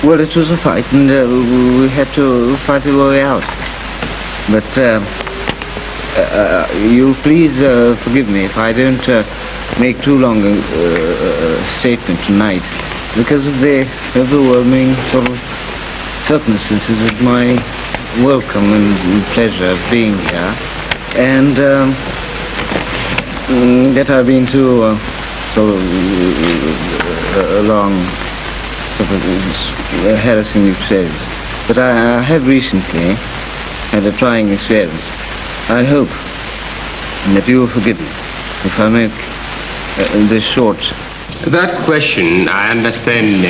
Well, it was a fight, and we had to fight our way out. But you'll please forgive me if I don't make too long a statement tonight, because of the overwhelming sort of circumstances of my welcome and pleasure of being here, and that I've been through sort of a long sort of harassing experience. But I have recently had a trying experience. I hope that you will forgive me if I make this short. That question, I understand,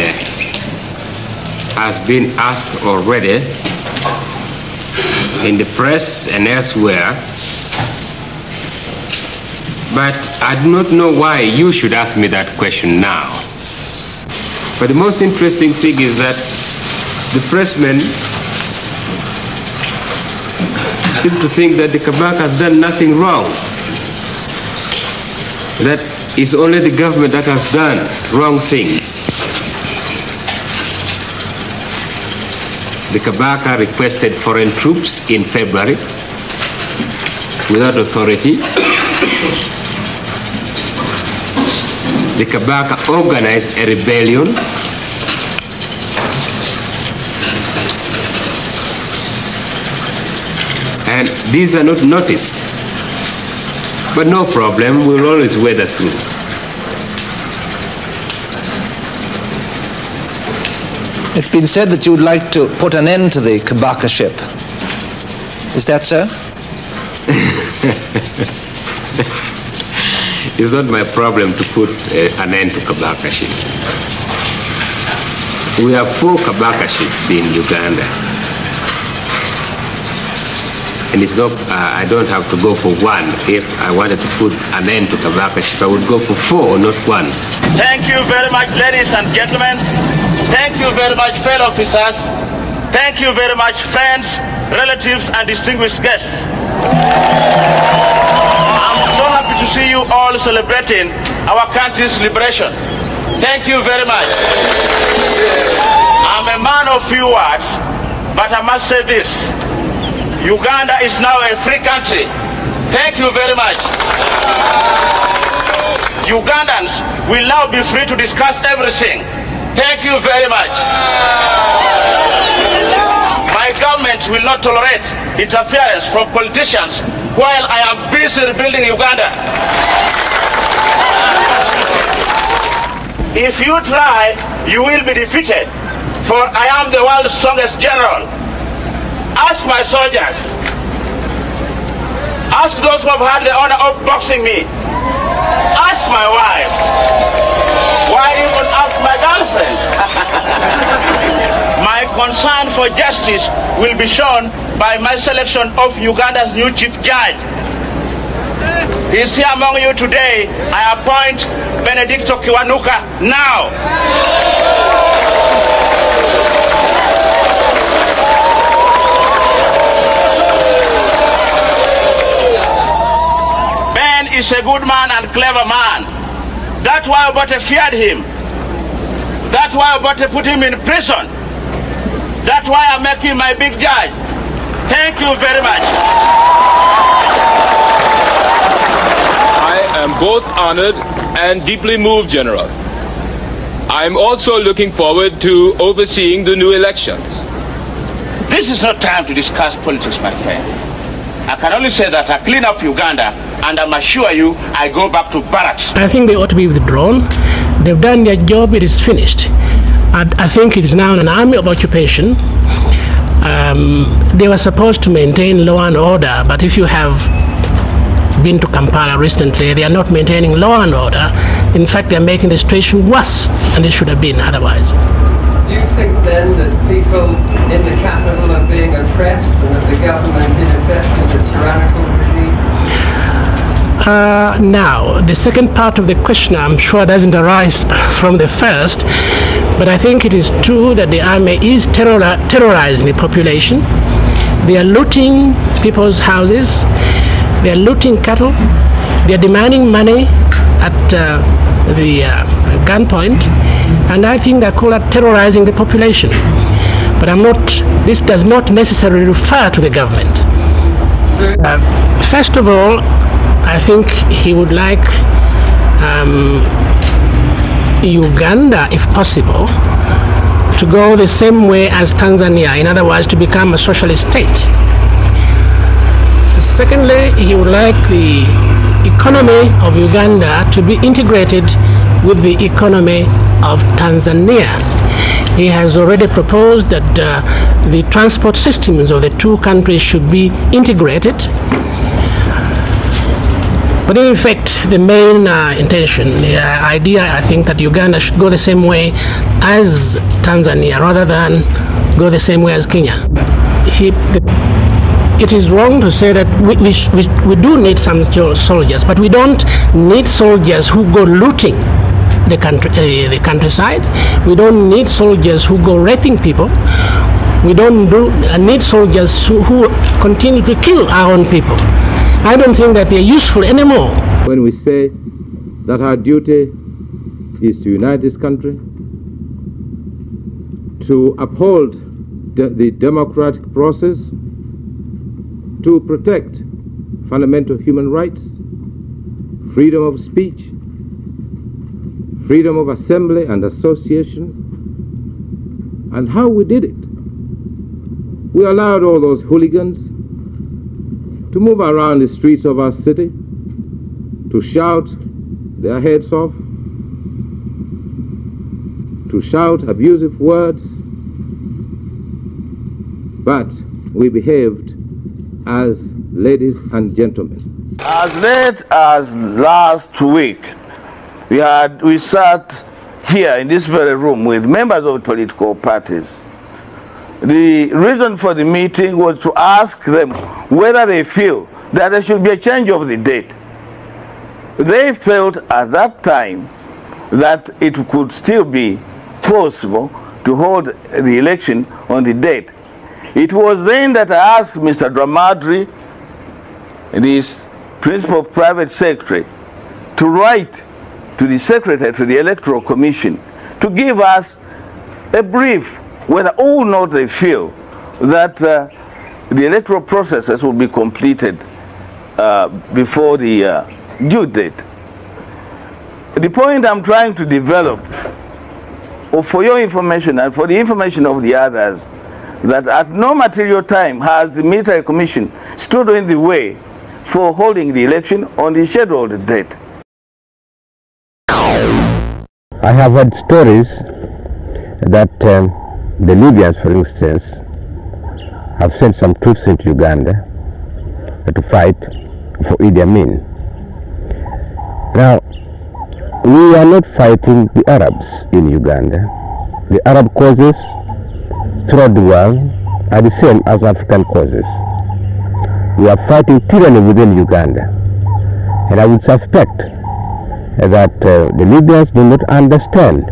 has been asked already in the press and elsewhere, but I do not know why you should ask me that question now. But the most interesting thing is that the pressmen seem to think that the Kabaka has done nothing wrong. That it's only the government that has done wrong things. The Kabaka requested foreign troops in February without authority. The Kabaka organized a rebellion. And these are not noticed. But no problem, we'll always weather through. It's been said that you would like to put an end to the Kabaka-ship. Is that so? It's not my problem to put an end to Kabaka ship. We have 4 Kabaka ships in Uganda. And it's not, I don't have to go for 1. If I wanted to put an end to Kabaka ship, I would go for 4, not 1. Thank you very much, ladies and gentlemen. Thank you very much, fellow officers. Thank you very much, friends, relatives, and distinguished guests. I'm so happy to see you all celebrating our country's liberation. Thank you very much. I'm a man of few words, but I must say this. Uganda is now a free country. Thank you very much. Ugandans will now be free to discuss everything. Thank you very much. My government will not tolerate interference from politicians while I am busy rebuilding Uganda. If you try, you will be defeated, for I am the world's strongest general. Ask my soldiers. Ask those who have had the honor of boxing me. Ask my wives. Why even ask my girlfriends? My concern for justice will be shown by my selection of Uganda's new chief judge. He is here among you today. I appoint Benedicto Kiwanuka now. Ben is a good man and clever man. That's why Obote feared him. That's why Obote put him in prison. That's why I make him my big judge. Thank you very much. I am both honored and deeply moved, General. I am also looking forward to overseeing the new elections. This is not time to discuss politics, my friend. I can only say that I clean up Uganda, and I assure you, I go back to barracks. I think they ought to be withdrawn. They've done their job, it is finished. And I think it is now an army of occupation. They were supposed to maintain law and order, but if you have been to Kampala recently, they are not maintaining law and order. In fact, they are making the situation worse than it should have been otherwise. Do you think then that people in the capital are being oppressed and that the government in effect is a tyrannical regime? Now, the second part of the question I'm sure doesn't arise from the first, but I think it is true that the army is terrorizing the population. They are looting people's houses, they are looting cattle, they are demanding money at the gunpoint, and I think they call that terrorizing the population. But this does not necessarily refer to the government. First of all, I think he would like Uganda, if possible, to go the same way as Tanzania, in other words, to become a socialist state. Secondly, he would like the economy of Uganda to be integrated with the economy of Tanzania. He has already proposed that the transport systems of the two countries should be integrated. But in effect, the main intention, the idea, I think, that Uganda should go the same way as Tanzania rather than go the same way as Kenya. It is wrong to say that we do need some soldiers, but we don't need soldiers who go looting the countryside. We don't need soldiers who go raping people. We don't need soldiers who continue to kill our own people. I don't think that they're useful anymore. When we say that our duty is to unite this country, to uphold the democratic process, to protect fundamental human rights, freedom of speech, freedom of assembly and association, and how we did it. We allowed all those hooligans to move around the streets of our city, to shout their heads off, to shout abusive words, but we behaved as ladies and gentlemen. As late as last week, we sat here in this very room with members of political parties. The reason for the meeting was to ask them whether they feel that there should be a change of the date. They felt at that time that it could still be possible to hold the election on the date. It was then that I asked Mr. Dramadri, the principal private secretary, to write to the secretary to the Electoral Commission to give us a brief whether or not they feel that the electoral processes will be completed before the due date. The point I'm trying to develop, or for your information and for the information of the others, that at no material time has the military commission stood in the way for holding the election on the scheduled date. I have heard stories that the Libyans, for instance, have sent some troops into Uganda to fight for Idi Amin. Now, we are not fighting the Arabs in Uganda. The Arab causes throughout the world are the same as African causes. We are fighting tyranny within Uganda. And I would suspect that the Libyans do not understand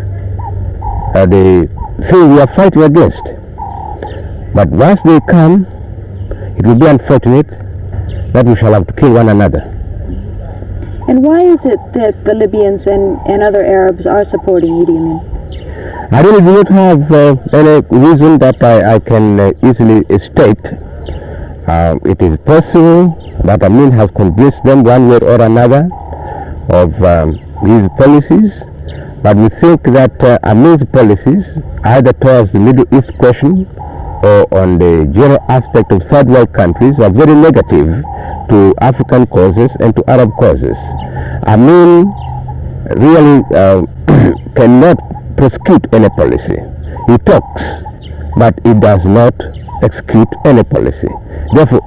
the thing we are fighting against. But once they come, it will be unfortunate that we shall have to kill one another. And why is it that the Libyans and other Arabs are supporting Idi Amin? I really do not have any reason that I can easily state. It is possible that Amin has convinced them one way or another of his policies, but we think that Amin's policies, either towards the Middle East question or on the general aspect of third world countries, are very negative to African causes and to Arab causes. Amin really cannot prosecute any policy. He talks, but he does not execute any policy. Therefore,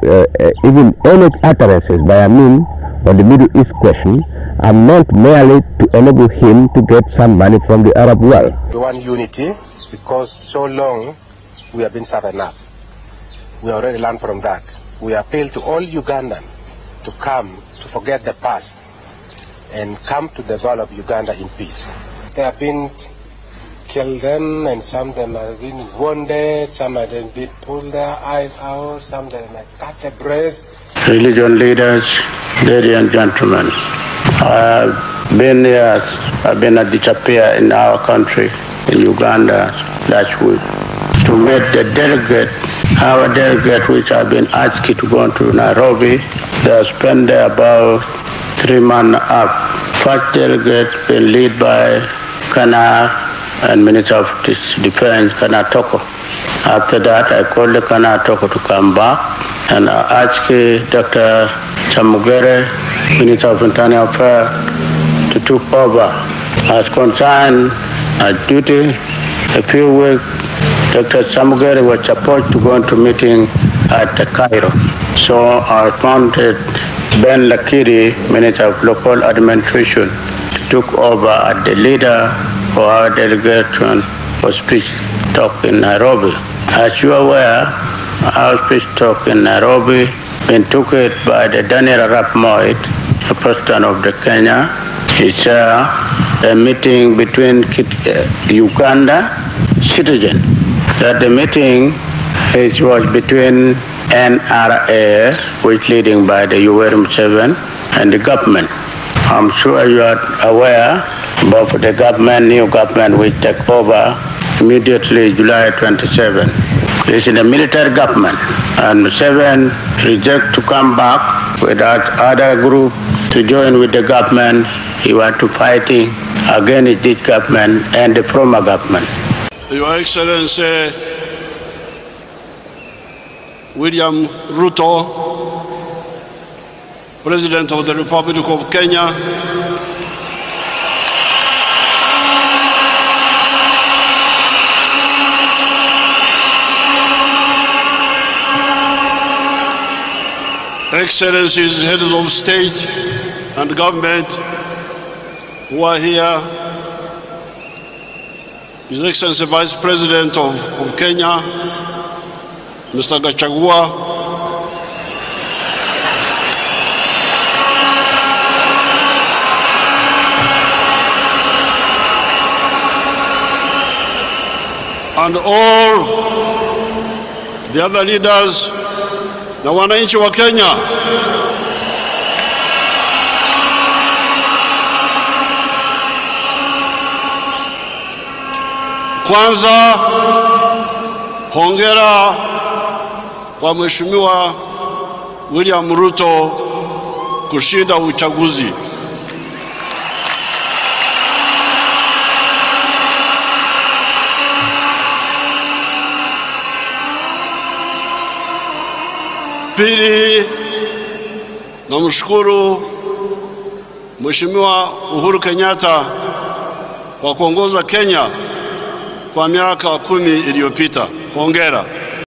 even any utterances by Amin on the Middle East question are meant merely to enable him to get some money from the Arab world. We want unity because so long we have been suffering enough. We already learned from that. We appeal to all Ugandans to come to forget the past and come to develop Uganda in peace. They have been killed them, and some of them have been wounded, some of them been pulled their eyes out, some of them have cut their breast. Religion leaders, ladies and gentlemen, I've been a disappear in our country, in Uganda, last week, to meet the delegate, our delegate, which have been asked to go to Nairobi. They have spent there about 3 months up. First delegate been led by Kana and Minister of Defense, Kana Toko. After that, I called the Kana Toko to come back, and I asked Dr. Chamugere, Minister of Internal Affairs, to take over. As concerned duty, a few weeks, Dr. Chamugere was supposed to go into meeting at Cairo. So I appointed Ben Lakiri, Minister of Local Administration, took over as the leader for our delegation for speech talk in Nairobi. As you are aware, our speech talk in Nairobi been took it by the Daniel Arap Moi, the President of the Kenya. It's a meeting between Uganda citizens. That the meeting was between NRA, which leading by the Yoweri Museveni, and the government. I'm sure you are aware of the government, new government, which take over immediately July 27. This is a military government, and Museveni reject to come back with that other group to join with the government. He want to fighting against this government and the former government. Your Excellency William Ruto, President of the Republic of Kenya, Excellencies, heads of state and government who are here, His Excellency Vice President of Kenya, Mr. Gachagua, and all the other leaders na wananchi wa Kenya. Kwanza, hongera kwa Mheshimiwa William Ruto kushinda uchaguzi. Pili, namshukuru Mheshimiwa Uhuru Kenyatta kwa kuongoza Kenya kwa miaka 10 iliyopita. Hongera.